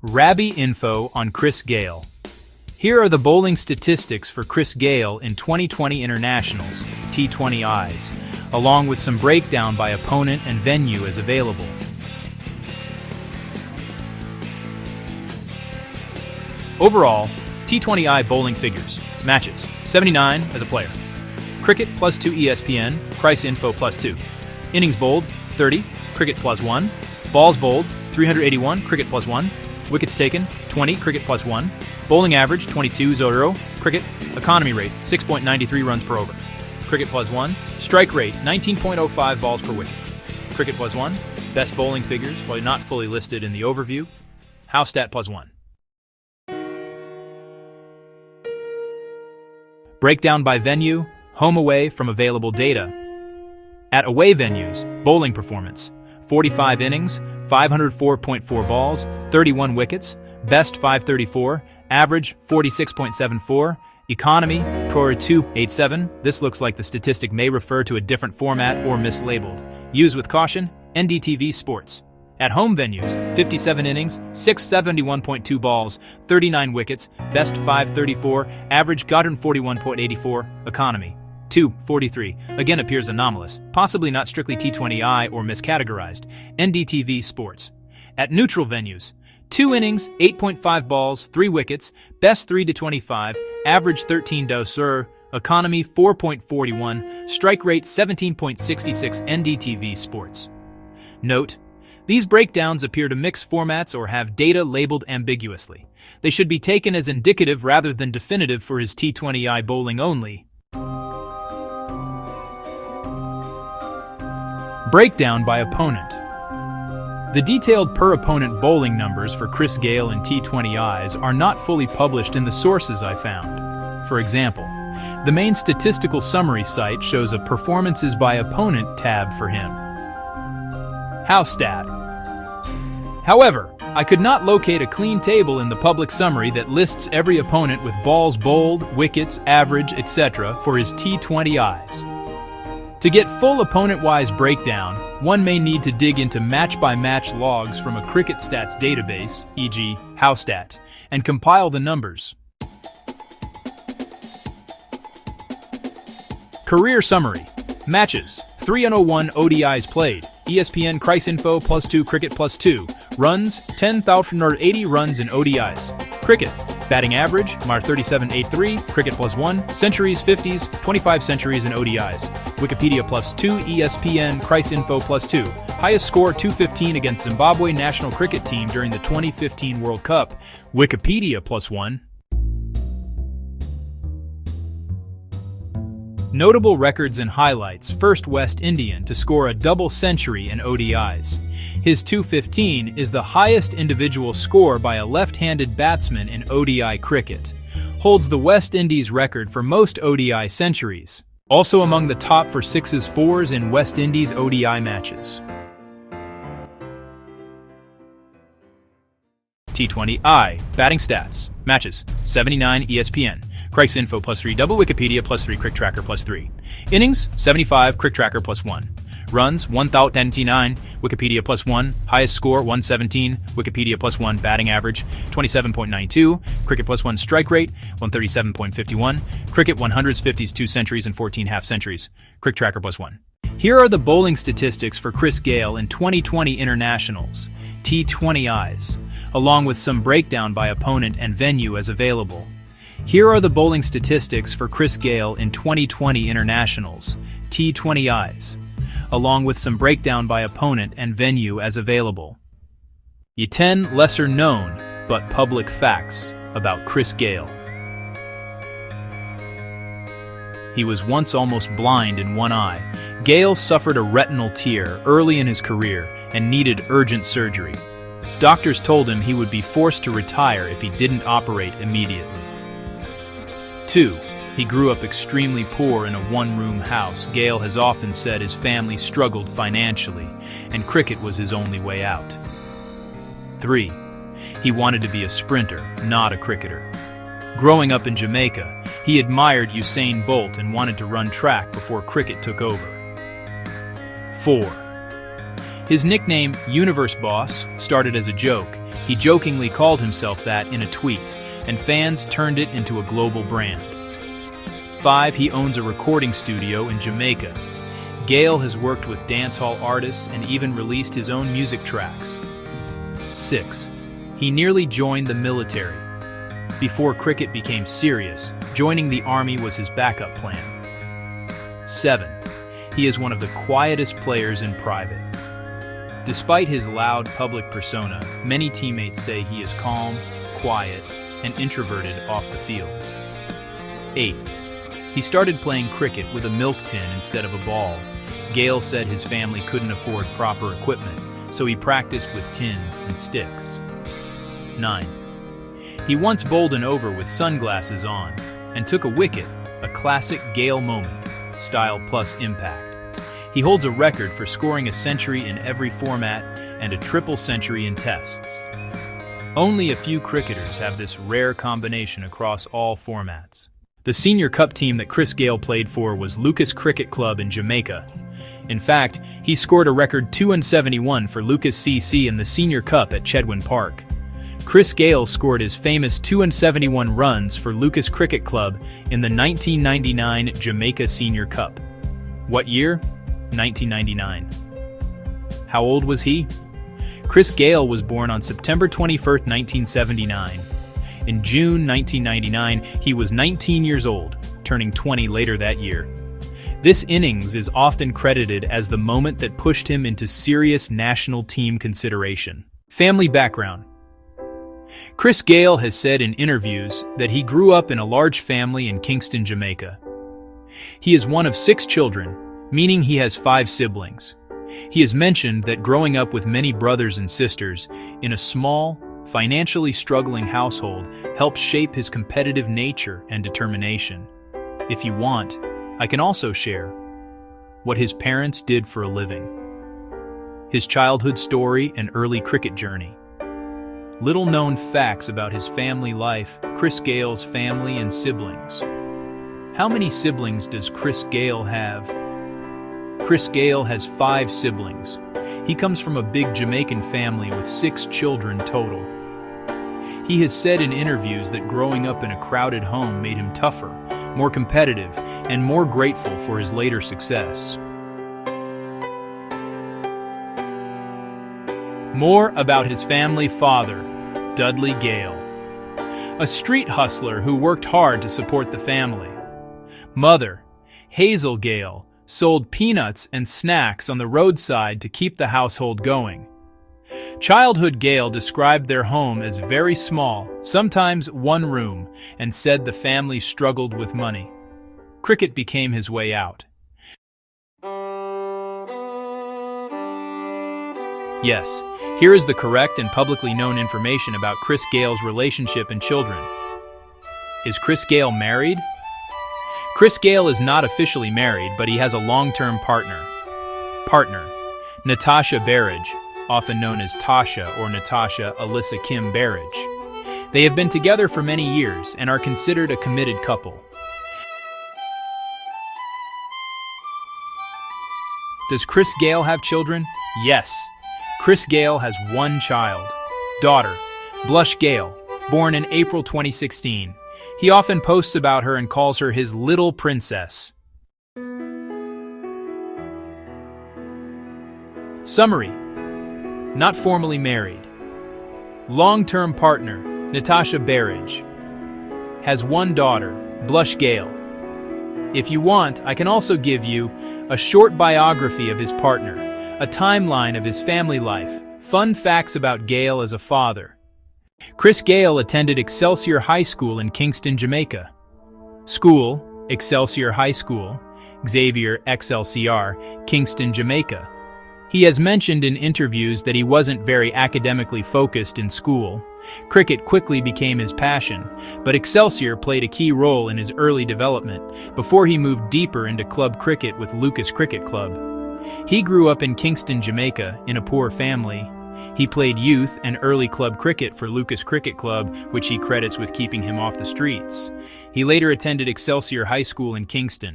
Rabby info on Chris Gayle. Here are the bowling statistics for Chris Gayle in 2020 Internationals, T20Is, along with some breakdown by opponent and venue as available. Overall, T20I bowling figures. Matches, 79 as a player. Cricket +2 ESPN, Price Info +2. Innings bowled, 30, Cricket +1. Balls bowled, 381, Cricket +1. Wickets taken, 20, Cricket +1. Bowling average, 22.00, Cricket. Economy rate, 6.93 runs per over. Cricket +1. Strike rate, 19.05 balls per wicket. Cricket +1. Best bowling figures, while not fully listed in the overview. House stat +1. Breakdown by venue, home away from available data. At away venues, bowling performance. 45 innings, 504.4 balls, 31 wickets, best 534, average 46.74, economy Pro 287. This looks like the statistic may refer to a different format or mislabeled. Use with caution, NDTV Sports. At home venues, 57 innings, 671.2 balls, 39 wickets, best 534, average 41.84, economy 243, again appears anomalous, possibly not strictly T20I or miscategorized, NDTV Sports. At neutral venues, 2 innings, 8.5 balls, 3 wickets, best 3-25, average 13.00, economy 4.41, strike rate 17.66, NDTV Sports. Note: these breakdowns appear to mix formats or have data labeled ambiguously. They should be taken as indicative rather than definitive for his T20I bowling only. Breakdown by opponent. The detailed per-opponent bowling numbers for Chris Gayle and T20Is are not fully published in the sources I found. For example, the main statistical summary site shows a Performances by Opponent tab for him. House stat. However, I could not locate a clean table in the public summary that lists every opponent with balls bowled, wickets, average, etc. for his T20Is. To get full opponent-wise breakdown, one may need to dig into match-by-match logs from a cricket stats database, e.g. House stat, and compile the numbers. Career summary. Matches: 301 ODIs played. ESPN Price Info +2 Cricket +2. Runs: 10,080 runs in ODIs. Cricket. Batting average, Mar 37.83, Cricket +1, centuries 50s, 25 centuries in ODIs. Wikipedia +2, ESPN, Price Info +2. Highest score 215 against Zimbabwe national cricket team during the 2015 World Cup. Wikipedia +1. Notable records and highlights: first West Indian to score a double century in ODIs. His 215 is the highest individual score by a left-handed batsman in ODI cricket. Holds the West Indies record for most ODI centuries. Also among the top for 6s 4s in West Indies ODI matches. T20I batting stats. Matches: 79 ESPN. Price Info +3 double Wikipedia +3 Crick Tracker +3. Innings: 75 Crick Tracker +1. Runs: 1,099 Wikipedia +1. Highest score 117 Wikipedia +1. Batting average 27.92 Cricket +1. Strike rate 137.51 Cricket 100s 50s 2 centuries and 14 half centuries. Crick Tracker +1. Here are the bowling statistics for Chris Gayle in 2020 Internationals, T20Is, along with some breakdown by opponent and venue as available. Here are the bowling statistics for Chris Gayle in 2020 Internationals, T20Is, along with some breakdown by opponent and venue as available. 10 lesser known but public facts about Chris Gayle. He was once almost blind in one eye. Gayle suffered a retinal tear early in his career and needed urgent surgery. Doctors told him he would be forced to retire if he didn't operate immediately. 2. He grew up extremely poor in a one-room house. Gayle has often said his family struggled financially, and cricket was his only way out. 3. He wanted to be a sprinter, not a cricketer. Growing up in Jamaica, he admired Usain Bolt and wanted to run track before cricket took over. 4. His nickname, Universe Boss, started as a joke. He jokingly called himself that in a tweet, and fans turned it into a global brand. 5. He owns a recording studio in Jamaica. Gale has worked with dancehall artists and even released his own music tracks. 6. He nearly joined the military. Before cricket became serious, joining the army was his backup plan. 7. He is one of the quietest players in private. Despite his loud public persona, many teammates say he is calm, quiet, and introverted off the field. 8. He started playing cricket with a milk tin instead of a ball. Gale said his family couldn't afford proper equipment, so he practiced with tins and sticks. 9. He once bowled an over with sunglasses on and took a wicket, a classic Gale moment, style plus impact. He holds a record for scoring a century in every format and a triple century in tests. Only a few cricketers have this rare combination across all formats. The senior cup team that Chris Gale played for was Lucas Cricket Club in Jamaica. In fact, he scored a record 271 for Lucas CC in the senior cup at Chedwin Park. Chris Gale scored his famous 271 runs for Lucas Cricket Club in the 1999 Jamaica Senior Cup. What year? 1999. How old was he? Chris Gale was born on September 21, 1979. In June 1999, he was 19 years old, turning 20 later that year. This innings is often credited as the moment that pushed him into serious national team consideration. Family background. Chris Gale has said in interviews that he grew up in a large family in Kingston, Jamaica. He is one of 6 children, meaning he has 5 siblings. He has mentioned that growing up with many brothers and sisters in a small, financially struggling household helps shape his competitive nature and determination. If you want, I can also share what his parents did for a living, his childhood story and early cricket journey. Little-known facts about his family life, Chris Gale's family and siblings. How many siblings does Chris Gale have? Chris Gale has 5 siblings. He comes from a big Jamaican family with 6 children total. He has said in interviews that growing up in a crowded home made him tougher, more competitive, and more grateful for his later success. More about his family father, Dudley Gale. A street hustler who worked hard to support the family. Mother, Hazel Gale, sold peanuts and snacks on the roadside to keep the household going. Childhood Gale described their home as very small, sometimes one room, and said the family struggled with money. Cricket became his way out. Yes, here is the correct and publicly known information about Chris Gale's relationship and children. Is Chris Gale married? Chris Gale is not officially married, but he has a long-term partner. Natasha Berridge, often known as Tasha or Natasha Alyssa Kim Berridge. They have been together for many years and are considered a committed couple. Does Chris Gale have children? Yes. Chris Gale has 1 child, daughter, Blush Gale, born in April 2016. He often posts about her and calls her his little princess. Summary: not formally married. Long-term partner, Natasha Berridge. Has 1 daughter, Blush Gale. If you want, I can also give you a short biography of his partner, a timeline of his family life, fun facts about Gale as a father. Chris Gale attended Excelsior High School in Kingston, Jamaica. School, Excelsior High School, Xavier XLCR, Kingston, Jamaica. He has mentioned in interviews that he wasn't very academically focused in school. Cricket quickly became his passion, but Excelsior played a key role in his early development before he moved deeper into club cricket with Lucas Cricket Club. He grew up in Kingston, Jamaica, in a poor family. He played youth and early club cricket for Lucas Cricket Club, which he credits with keeping him off the streets. He later attended Excelsior High School in Kingston.